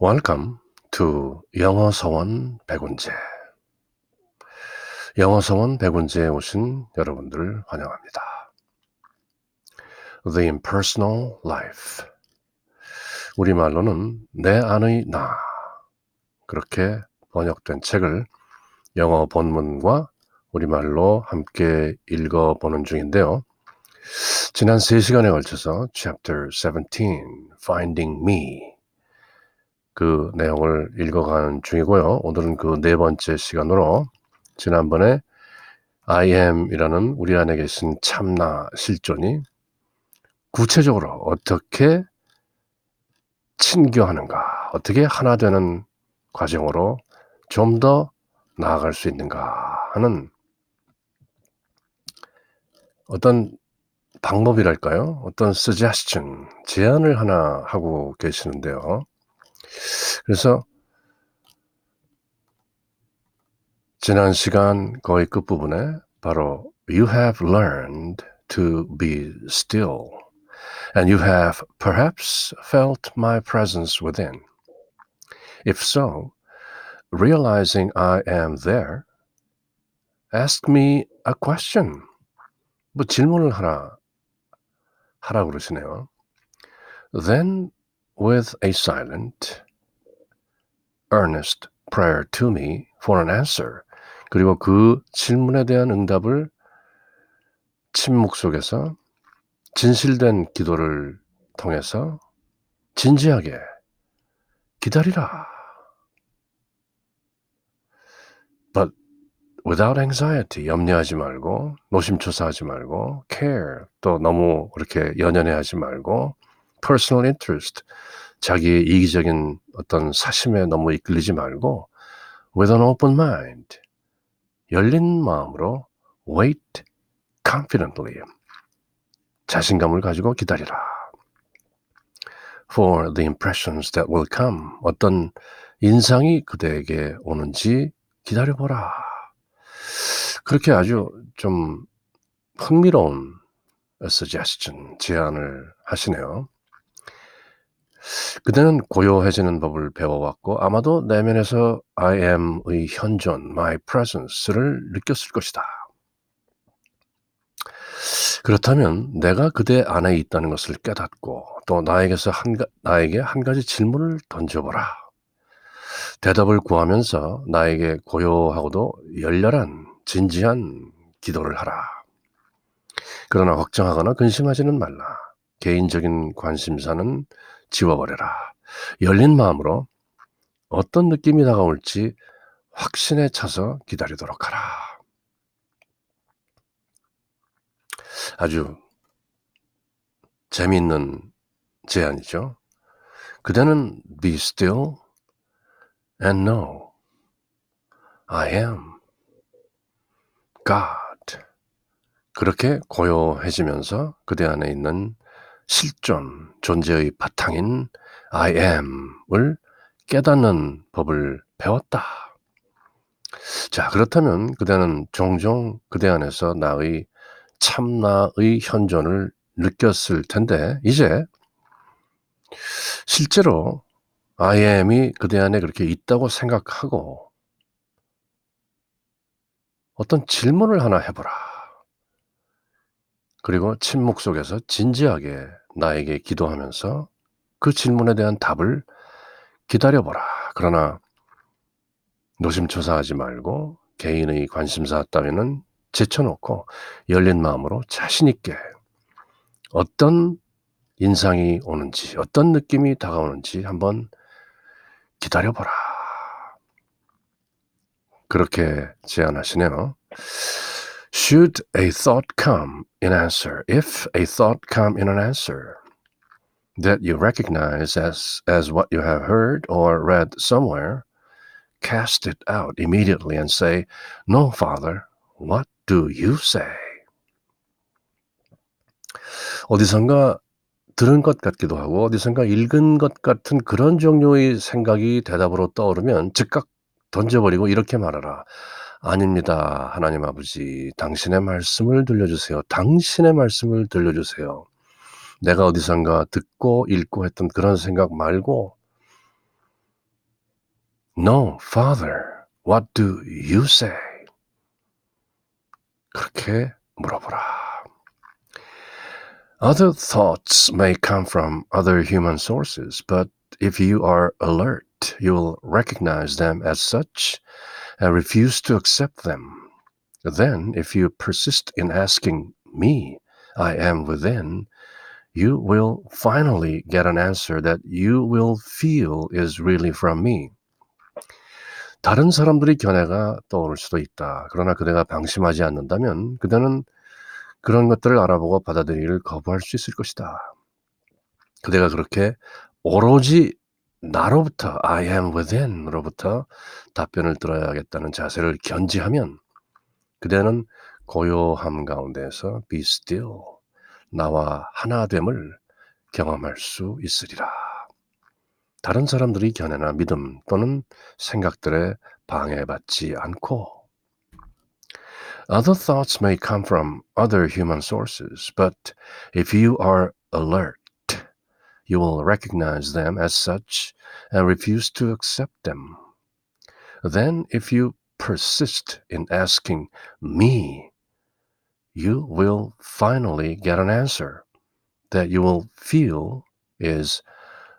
Welcome to 영어 서원 백운제. 영어 서원 백운제에 오신 여러분들을 환영합니다. The Impersonal Life. 우리말로는 내 안의 나. 그렇게 번역된 책을 영어 본문과 우리말로 함께 읽어보는 중인데요. 지난 3시간에 걸쳐서 Chapter 17, Finding Me 그 내용을 읽어가는 중이고요. 오늘은 그 네 번째 시간으로 지난번에 I am이라는 우리 안에 계신 참나 실존이 구체적으로 어떻게 친교하는가, 어떻게 하나 되는 과정으로 좀 더 나아갈 수 있는가 하는 어떤 방법이랄까요? 어떤 suggestion, 제안을 하나 하고 계시는데요. 그래서 지난 시간 거의 끝부분에 바로 You have learned to be still. And you have perhaps felt my presence within. If so, realizing I am there, ask me a question. 뭐 질문을 하라고 그러시네요. Then, with a silent, earnest prayer to me for an answer. 그리고 그 질문에 대한 응답을 침묵 속에서 진실된 기도를 통해서 진지하게 기다리라. But without anxiety, 염려하지 말고, 노심초사하지 말고, care, 또 너무 그렇게 연연해하지 말고, personal interest, 자기의 이기적인 어떤 사심에 너무 이끌리지 말고, with an open mind, 열린 마음으로, wait confidently, 자신감을 가지고 기다리라. For the impressions that will come, 어떤 인상이 그대에게 오는지 기다려보라. 그렇게 아주 좀 흥미로운 suggestion, 제안을 하시네요. 그대는 고요해지는 법을 배워왔고 아마도 내면에서 I am의 현존, my presence를 느꼈을 것이다. 그렇다면 내가 그대 안에 있다는 것을 깨닫고 또 나에게 한 가지 질문을 던져보라. 대답을 구하면서 나에게 고요하고도 열렬한 진지한 기도를 하라. 그러나 걱정하거나 근심하지는 말라. 개인적인 관심사는 지워버려라. 열린 마음으로 어떤 느낌이 다가올지 확신에 차서 기다리도록 하라. 아주 재미있는 제안이죠. 그대는 be still and know I am God. 그렇게 고요해지면서 그대 안에 있는 실존, 존재의 바탕인 I am을 깨닫는 법을 배웠다. 자, 그렇다면 그대는 종종 그대 안에서 나의 참나의 현존을 느꼈을 텐데 이제 실제로 I am이 그대 안에 그렇게 있다고 생각하고 어떤 질문을 하나 해보라. 그리고 침묵 속에서 진지하게 나에게 기도하면서 그 질문에 대한 답을 기다려보라. 그러나 노심초사하지 말고 개인의 관심사 따위는 제쳐놓고 열린 마음으로 자신 있게 어떤 인상이 오는지 어떤 느낌이 다가오는지 한번 기다려보라. 그렇게 제안하시네요. Should a thought come in answer, if a thought come in an answer that you recognize as what you have heard or read somewhere, cast it out immediately and say, No, Father, what do you say? 어디선가 들은 것 같기도 하고 어디선가 읽은 것 같은 그런 종류의 생각이 대답으로 떠오르면 즉각 던져버리고 이렇게 말하라. 아닙니다. 하나님 아버지, 당신의 말씀을 들려주세요. 당신의 말씀을 들려주세요. 내가 어디선가 듣고 읽고 했던 그런 생각 말고 No, father, what do you say? 그렇게 물어보라. Other thoughts may come from other human sources, but if you are alert, you'll recognize them as such and refuse to accept them. Then, if you persist in asking me, I am within, you will finally get an answer that you will feel is really from me. 다른 사람들의 견해가 떠오를 수도 있다. 그러나 그대가 방심하지 않는다면 그대는 그런 것들을 알아보고 받아들이기를 거부할 수 있을 것이다. 그대가 그렇게 오로지 나로부터 I am within으로부터 답변을 들어야겠다는 자세를 견지하면 그대는 고요함 가운데서 be still, 나와 하나됨을 경험할 수 있으리라. 다른 사람들의 견해나 믿음 또는 생각들에 방해받지 않고 Other thoughts may come from other human sources, but if you are alert, you will recognize them as such and refuse to accept them. Then, if you persist in asking me, you will finally get an answer that you will feel is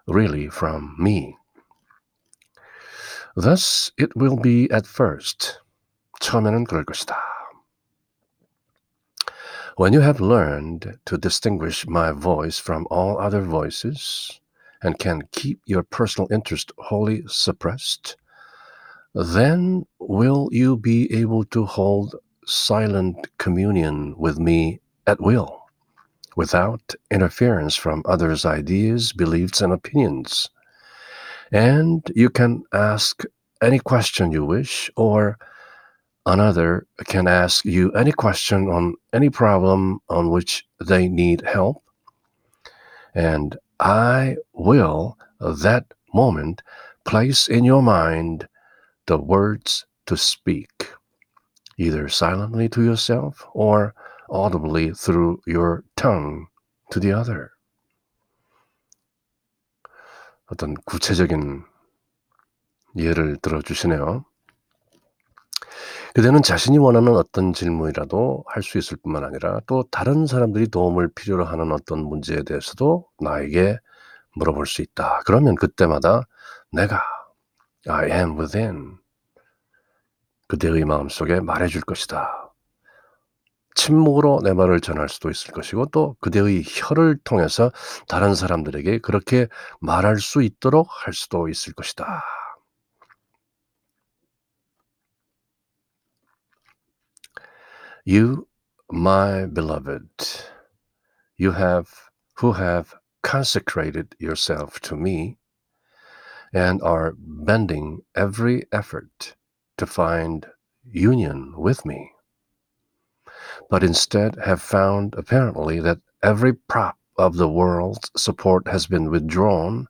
really from me. Thus, it will be at first. 처음에는 그럴 것이다. When you have learned to distinguish my voice from all other voices and can keep your personal interest wholly suppressed, then will you be able to hold silent communion with me at will, without interference from others' ideas, beliefs, and opinions. And you can ask any question you wish, or another can ask you any question on any problem on which they need help, and I will, at that moment, place in your mind the words to speak, either silently to yourself or audibly through your tongue to the other. 어떤 구체적인 예를 들어주시네요. 그대는 자신이 원하는 어떤 질문이라도 할 수 있을 뿐만 아니라 또 다른 사람들이 도움을 필요로 하는 어떤 문제에 대해서도 나에게 물어볼 수 있다. 그러면 그때마다 내가 I am within 그대의 마음속에 말해줄 것이다. 침묵으로 내 말을 전할 수도 있을 것이고 또 그대의 혀를 통해서 다른 사람들에게 그렇게 말할 수 있도록 할 수도 있을 것이다. You, my beloved, you who have consecrated yourself to me and are bending every effort to find union with me, but instead have found apparently that every prop of the world's support has been withdrawn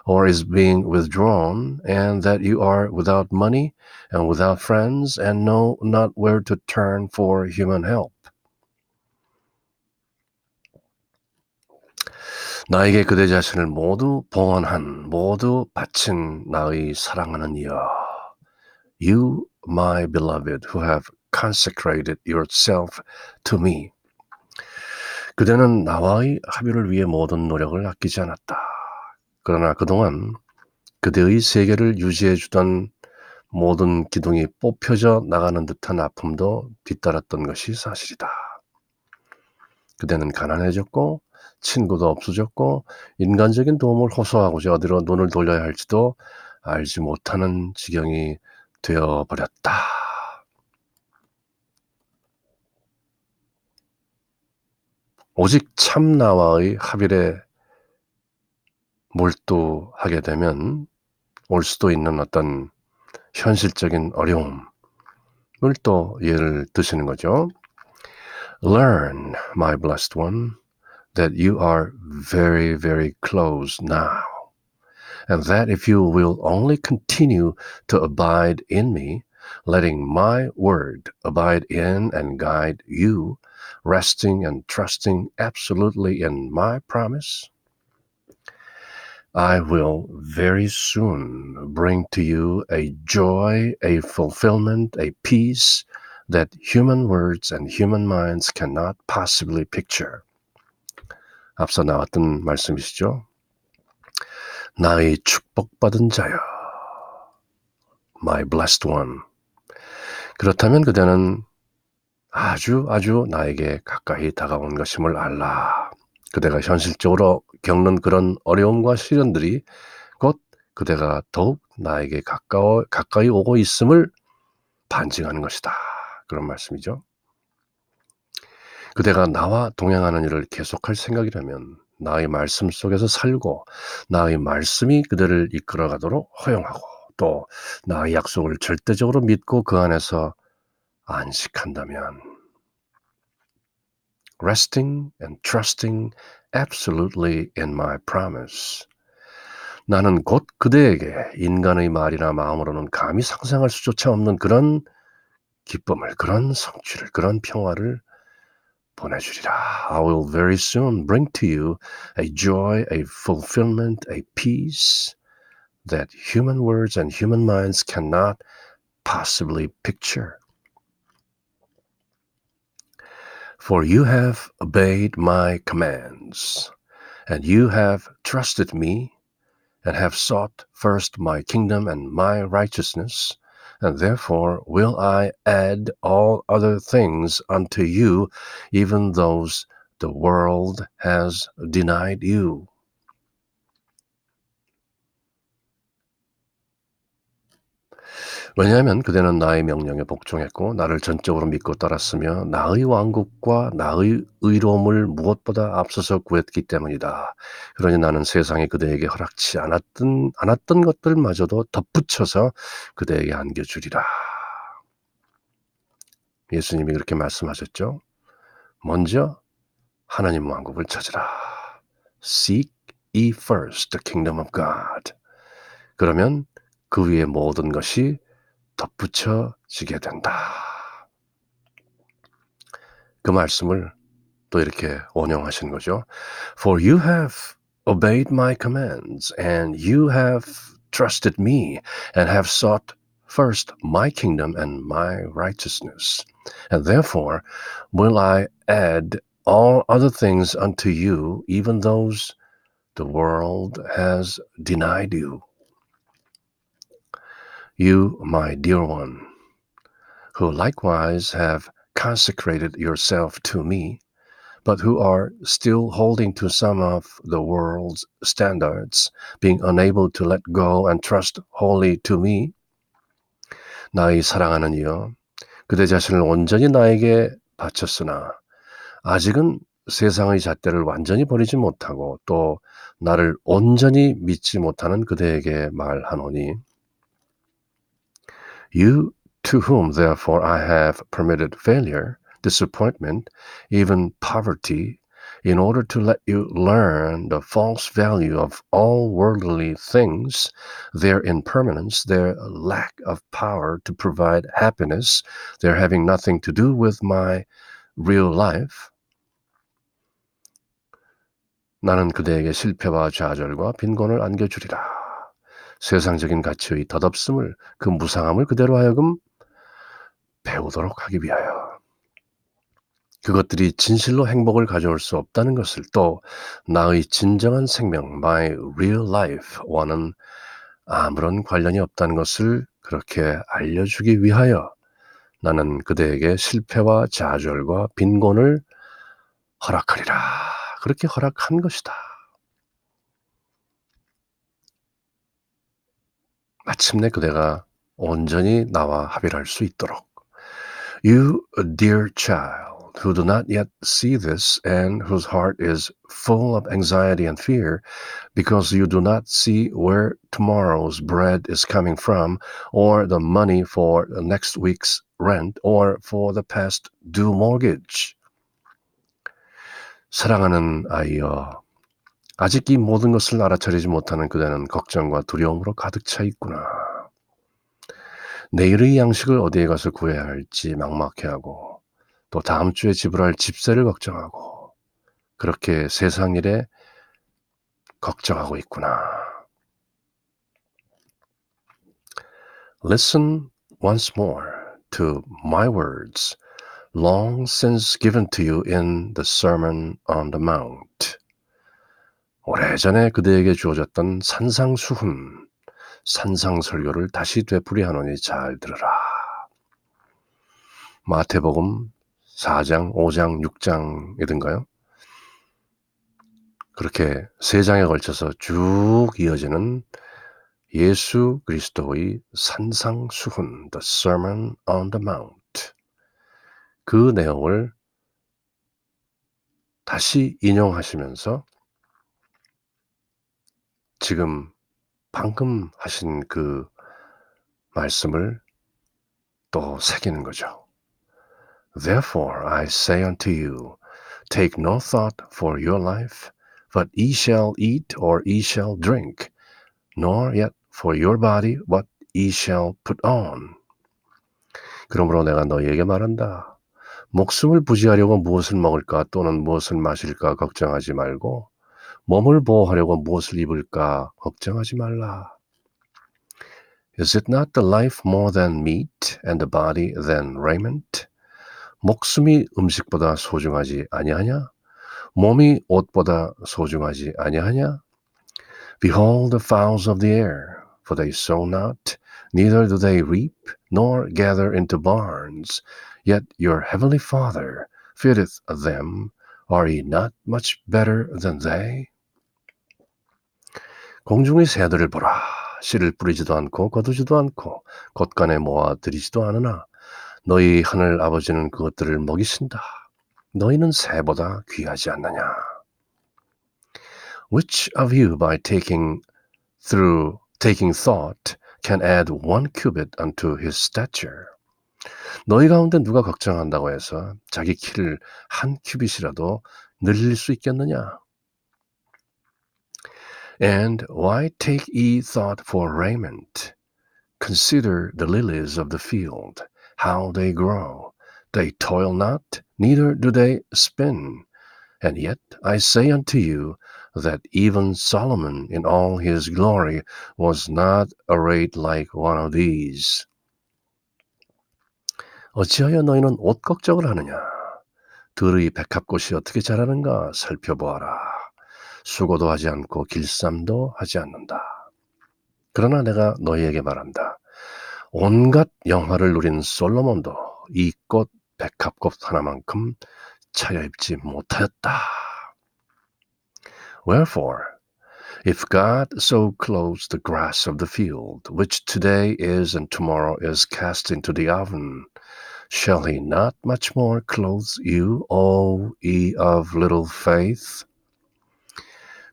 or is being withdrawn, and that you are without money and without friends and know not where to turn for human help. 나에게 그대 자신을 모두 봉헌한, 모두 바친 나의 사랑하는 이여. You, my beloved, who have consecrated yourself to me. 그대는 나와의 합의를 위해 모든 노력을 아끼지 않았다. 그러나 그동안 그대의 세계를 유지해주던 모든 기둥이 뽑혀져 나가는 듯한 아픔도 뒤따랐던 것이 사실이다. 그대는 가난해졌고 친구도 없어졌고 인간적인 도움을 호소하고자 어디로 눈을 돌려야 할지도 알지 못하는 지경이 되어버렸다. 오직 참나와의 합일에 몰두하게 되면 올 수도 있는 어떤 현실적인 어려움을 또 예를 드시는 거죠. Learn, my blessed one, that you are very, very close now, and that if you will only continue to abide in me, letting my word abide in and guide you, resting and trusting absolutely in my promise, I will very soon bring to you a joy, a fulfillment, a peace that human words and human minds cannot possibly picture. 앞서 나왔던 말씀이시죠? 나의 축복받은 자여, my blessed one. 그렇다면 그대는 아주 나에게 가까이 다가온 것임을 알라. 그대가 현실적으로 겪는 그런 어려움과 시련들이 곧 그대가 더욱 나에게 가까이 오고 있음을 반증하는 것이다. 그런 말씀이죠. 그대가 나와 동행하는 일을 계속할 생각이라면 나의 말씀 속에서 살고 나의 말씀이 그대를 이끌어가도록 허용하고 또 나의 약속을 절대적으로 믿고 그 안에서 안식한다면 resting and trusting absolutely in my promise. 나는 곧 그대에게 인간의 말이나 마음으로는 감히 상상할 수조차 없는 그런 기쁨을, 그런 성취를, 그런 평화를 보내주리라. I will very soon bring to you a joy, a fulfillment, a peace that human words and human minds cannot possibly picture. For you have obeyed my commands, and you have trusted me, and have sought first my kingdom and my righteousness, and therefore will I add all other things unto you, even those the world has denied you. 왜냐하면 그대는 나의 명령에 복종했고 나를 전적으로 믿고 따랐으며 나의 왕국과 나의 의로움을 무엇보다 앞서서 구했기 때문이다. 그러니 나는 세상에 그대에게 허락치 않았던 것들마저도 덧붙여서 그대에게 안겨주리라. 예수님이 그렇게 말씀하셨죠. 먼저 하나님 왕국을 찾으라. Seek ye first the kingdom of God. 그러면 그 위에 모든 것이 덧붙여지게 된다. 그 말씀을 또 이렇게 원용하신 거죠. For you have obeyed my commands and you have trusted me and have sought first my kingdom and my righteousness. And therefore will I add all other things unto you, even those the world has denied you. You, my dear one, who likewise have consecrated yourself to me, but who are still holding to some of the world's standards, being unable to let go and trust wholly to me. 나의 사랑하는 이여, 그대 자신을 온전히 나에게 바쳤으나 아직은 세상의 잣대를 완전히 버리지 못하고 또 나를 온전히 믿지 못하는 그대에게 말하노니 You to whom therefore I have permitted failure, disappointment, even poverty, in order to let you learn the false value of all worldly things, their impermanence, their lack of power to provide happiness, their having nothing to do with my real life. 나는 그대에게 실패와 좌절과 빈곤을 안겨주리라. 세상적인 가치의 덧없음을 그 무상함을 그대로 하여금 배우도록 하기 위하여 그것들이 진실로 행복을 가져올 수 없다는 것을 또 나의 진정한 생명, my real life와는 아무런 관련이 없다는 것을 그렇게 알려주기 위하여 나는 그대에게 실패와 좌절과 빈곤을 허락하리라. 그렇게 허락한 것이다. 마침내 그대가 온전히 나와 합일할 수 있도록. You, dear child, who do not yet see this and whose heart is full of anxiety and fear because you do not see where tomorrow's bread is coming from or the money for next week's rent or for the past due mortgage. 사랑하는 아이여, 아직 이 모든 것을 알아차리지 못하는 그대는 걱정과 두려움으로 가득 차 있구나. 내일의 양식을 어디에 가서 구해야 할지 막막해하고 또 다음 주에 지불할 집세를 걱정하고 그렇게 세상 일에 걱정하고 있구나. Listen once more to my words, long since given to you in the Sermon on the Mount. 오래전에 그대에게 주어졌던 산상수훈, 산상설교를 다시 되풀이하노니 잘 들으라. 마태복음 4장, 5장, 6장이든가요? 그렇게 3장에 걸쳐서 쭉 이어지는 예수 그리스도의 산상수훈, The Sermon on the Mount. 그 내용을 다시 인용하시면서 지금 방금 하신 그 말씀을 또 새기는 거죠. Therefore I say unto you, take no thought for your life, what ye shall eat or ye shall drink, nor yet for your body what ye shall put on. 그러므로 내가 너희에게 말한다. 목숨을 부지하려고 무엇을 먹을까 또는 무엇을 마실까 걱정하지 말고 몸을 보호하려고 무엇을 입을까 걱정하지 말라. Is it not the life more than meat and the body than raiment? 목숨이 음식보다 소중하지 아니하냐? 몸이 옷보다 소중하지 아니하냐? Behold the fowls of the air, for they sow not, neither do they reap, nor gather into barns, yet your heavenly Father feedeth them. Are ye not much better than they? 공중의 새들을 보라. 씨를 뿌리지도 않고 거두지도 않고 곳간에 모아 들이지도 않으나 너희 하늘 아버지는 그것들을 먹이신다. 너희는 새보다 귀하지 않느냐? Which of you by taking thought can add one cubit unto his stature? 너희 가운데 누가 걱정한다고 해서 자기 키를 한 큐빗이라도 늘릴 수 있겠느냐? And why take ye thought for raiment? Consider the lilies of the field, how they grow. They toil not, neither do they spin. And yet I say unto you that even Solomon in all his glory was not arrayed like one of these. 어찌하여 너희는 옷 걱정을 하느냐? 들의 백합꽃이 어떻게 자라는가 살펴보아라. 수고도 하지 않고 길쌈도 하지 않는다. 그러나 내가 너희에게 말한다. 온갖 영화를 누린 솔로몬도 이 꽃 백합꽃 하나만큼 차려입지 못하였다. Wherefore, if God so clothes the grass of the field, which today is and tomorrow is cast into the oven, shall he not much more clothe you, O ye of little faith?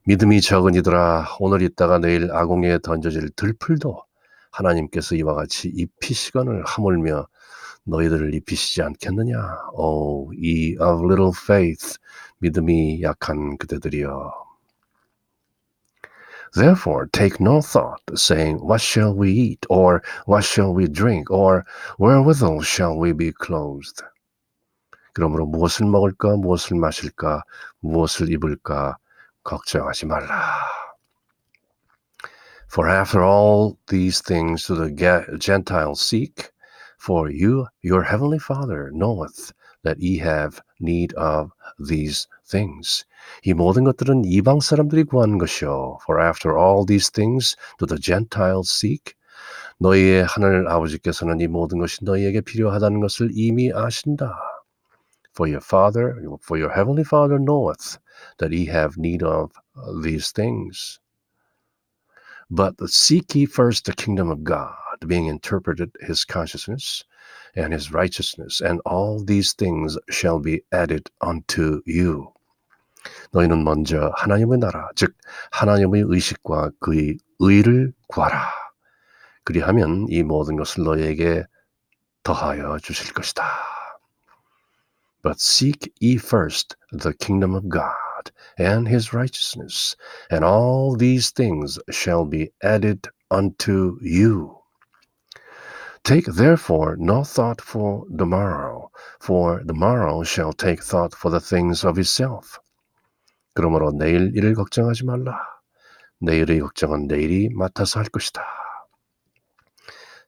믿음이 적은 이들아, 오늘 있다가 내일 아궁이에 던져질 들풀도 하나님께서 이와 같이 입히시거늘 하물며 너희들을 입히시지 않겠느냐? O ye of little faith, 믿음이 약한 그대들이여. Therefore take no thought, saying, What shall we eat? Or what shall we drink? Or wherewithal shall we be clothed? 그러므로 무엇을 먹을까? 무엇을 마실까? 무엇을 입을까? 걱정하지 말라. For after all these things do the Gentiles seek, for you, your heavenly Father, knoweth that ye have need of these things. 이 모든 것들은 이방 사람들이 구하는 것이요. For after all these things do the Gentiles seek. 너희의 하늘 아버지께서는 이 모든 것이 너희에게 필요하다는 것을 이미 아신다. For your heavenly Father knoweth that ye have need of these things. But seek ye first the kingdom of God, being interpreted his consciousness and his righteousness, and all these things shall be added unto you. 너희는 먼저 하나님의 나라, 즉 하나님의 의식과 그의 의를 구하라. 그리하면 이 모든 것을 너희에게 더하여 주실 것이다. But seek ye first the kingdom of God and his righteousness, and all these things shall be added unto you. Take therefore no thought for the morrow shall take thought for the things of itself. 그러므로 내일 일을 걱정하지 말라. 내일의 걱정은 내일이 맡아서 할 것이다.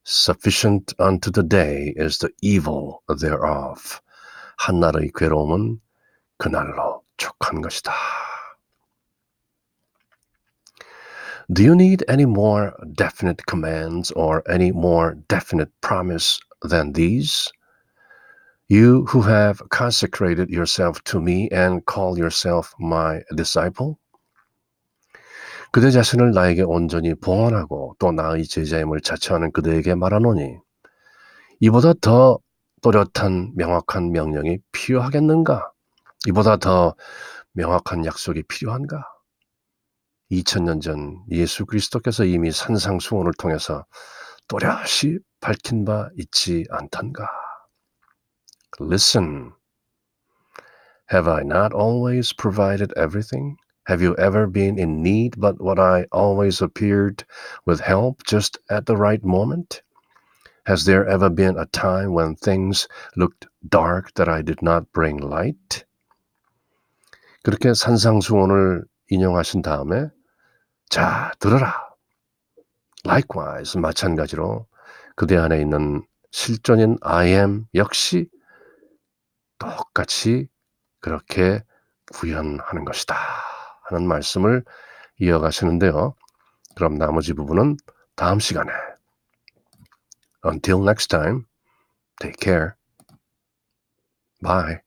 Sufficient unto the day is the evil thereof. 한날의 괴로움은 그날로 족한 것이다. Do you need any more definite commands or any more definite promise than these? You who have consecrated yourself to me and call yourself my disciple? 그대 자신을 나에게 온전히 봉헌하고 또 나의 제자임을 자처하는 그대에게 말하노니 이보다 더 또렷한 명확한 명령이 필요하겠는가? 이보다 더 명확한 약속이 필요한가? 2000년 전 예수 그리스도께서 이미 산상수훈을 통해서 또렷이 밝힌 바 있지 않던가? Listen, have I not always provided everything? Have you ever been in need but what I always appeared with help just at the right moment? Has there ever been a time when things looked dark that I did not bring light? 그렇게 산상수훈을 인용하신 다음에 자, 들어라. Likewise, 마찬가지로 그대 안에 있는 실존인 I am 역시 똑같이 그렇게 구현하는 것이다 하는 말씀을 이어가시는데요. 그럼 나머지 부분은 다음 시간에. Until next time, take care. Bye.